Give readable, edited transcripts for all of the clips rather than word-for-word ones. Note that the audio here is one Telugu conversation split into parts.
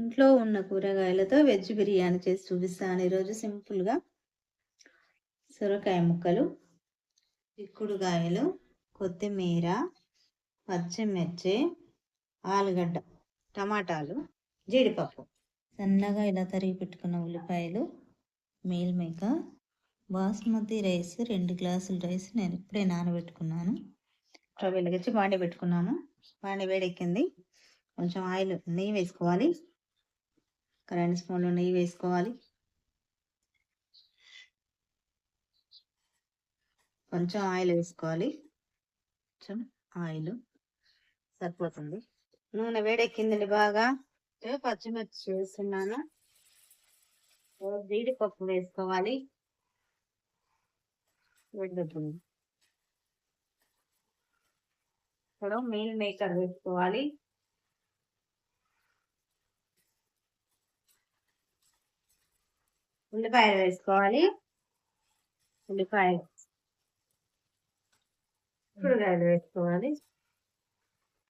ఇంట్లో ఉన్న కూరగాయలతో వెజ్ బిర్యానీ చేసి చూపిస్తాను ఈరోజు సింపుల్గా. సొరకాయ ముక్కలు, చిక్కుడుకాయలు, కొత్తిమీర, పచ్చిమిర్చి, ఆలుగడ్డ, టమాటాలు, జీడిపప్పు, సన్నగా ఇలా తరిగి పెట్టుకున్న ఉల్లిపాయలు, మీల్ మేకర్, బాస్మతి రైస్ 2 గ్లాసుల రైస్ నేను ఇప్పుడే నానబెట్టుకున్నాను. స్టవ్ వెలిగించి బాండి పెట్టుకున్నాము. బాండి వేడెక్కింది. కొంచెం నెయ్యి వేసుకోవాలి. 2 స్పూన్లు నెయ్యి వేసుకోవాలి. కొంచెం ఆయిల్ వేసుకోవాలి. కొంచెం ఆయిల్ సరిపోతుంది. నూనె వేడెక్కిందండి బాగా. పచ్చిమిర్చి వేస్తున్నాను. జీడిపప్పు వేసుకోవాలి. వేడుతుంది. ఇప్పుడు మీల్ మేకర్ వేసుకోవాలి. ఉల్లిపాయలు వేసుకోవాలి. కూరగాయలు వేసుకోవాలి.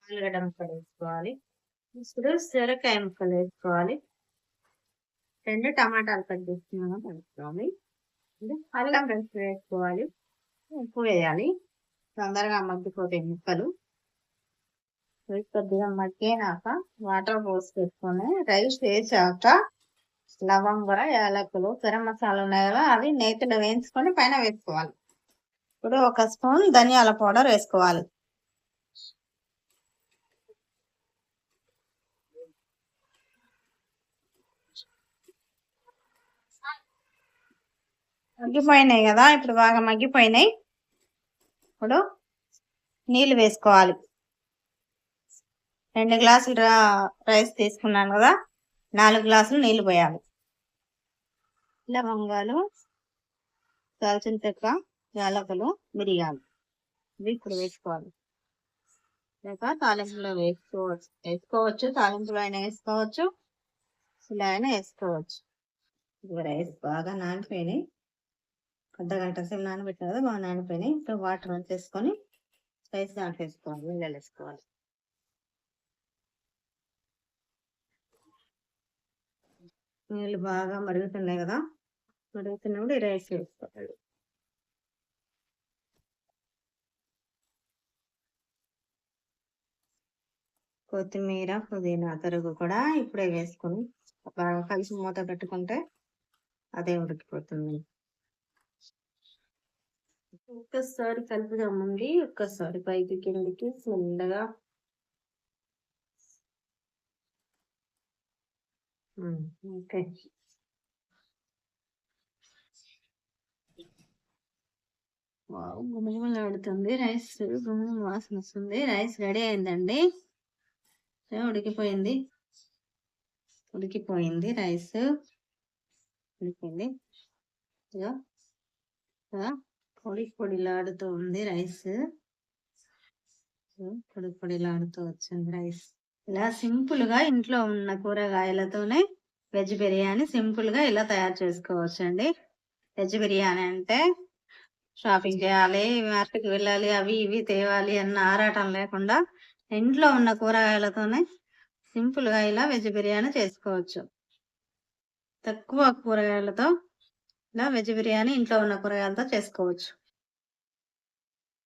ఆలుగడ్డ ముక్కలు వేసుకోవాలి. ఇప్పుడు సొరకాయ ముక్కలు వేసుకోవాలి. 2 టమాటాలు కట్ చేసుకున్నాను వేసుకోవాలి. అల్లం పేస్ట్ వేసుకోవాలి. ఉప్పు వేయాలి. తొందరగా మగ్గిపోతాయి ముక్కలు. కొద్దిగా మగ్గినాక వాటర్ పోసి పెట్టుకొని రైస్ వేసాక లవంగ, యాలకులు, గరం మసాలా ఉన్నాయి కదా, అవి నేతిలో వేయించుకొని పైన వేసుకోవాలి. ఇప్పుడు 1 స్పూన్ ధనియాల పౌడర్ వేసుకోవాలి. మగ్గిపోయినాయి కదా, ఇప్పుడు బాగా మగ్గిపోయినాయి. ఇప్పుడు నీళ్ళు వేసుకోవాలి. 2 గ్లాసులు రైస్ తీసుకున్నాను కదా, 4 గ్లాసులు నీళ్ళు పోయాలి. లవంగాలు, దాల్చిన చెక్క, యాలకులు, మిరియాలు ఇవి ఇప్పుడు వేసుకోవాలి. లేక తాలింపులో వేసుకోవచ్చు. తాలింపులో అయినా వేసుకోవచ్చు, ఇలా అయినా వేసుకోవచ్చు. ఇప్పుడు రైస్ బాగా నానిపోయినాయి. అర్ధగంట సేపు నానబెట్టిన కదా, బాగా నానిపోయినాయి. ఇప్పుడు వాటర్ వేసుకొని రైస్ దాంట్లో వేసుకోవాలి. నీళ్ళు వేసుకోవాలి. నీళ్ళు బాగా మరుగుతున్నాయి కదా, మరుగుతున్నప్పుడు ఈ రైస్ వేసుకోవాలి. కొత్తిమీర, పుదీనా తరుగు కూడా ఇప్పుడే వేసుకొని బాగా కలిసి మూత పెట్టుకుంటే అదే ఉడికిపోతుంది. ఒక్కసారి కలుపుదామండి. ఒక్కసారి పైకి కిందికి మెల్లగా. Okay, గుమగుమలాడుతుంది rice. గుమగుమ వాసన వస్తుంది. రైస్ రెడీ అయిందండి. ఉడికిపోయింది రైస్ ఉడికింది. పొడిలాడుతూ ఉంది రైస్. పొడిలాడుతూ వచ్చింది రైస్. ఇలా సింపుల్ గా ఇంట్లో ఉన్న కూరగాయలతోనే వెజ్ బిర్యానీ సింపుల్ గా ఇలా తయారు చేసుకోవచ్చు అండి. వెజ్ బిర్యానీ అంటే షాపింగ్ చేయాలి, మార్కెట్కి వెళ్ళాలి, అవి ఇవి తేవాలి అన్న ఆరాటం లేకుండా ఇంట్లో ఉన్న కూరగాయలతోనే సింపుల్ గా ఇలా వెజ్ బిర్యానీ చేసుకోవచ్చు. తక్కువ కూరగాయలతో ఇలా వెజ్ బిర్యానీ ఇంట్లో ఉన్న కూరగాయలతో చేసుకోవచ్చు.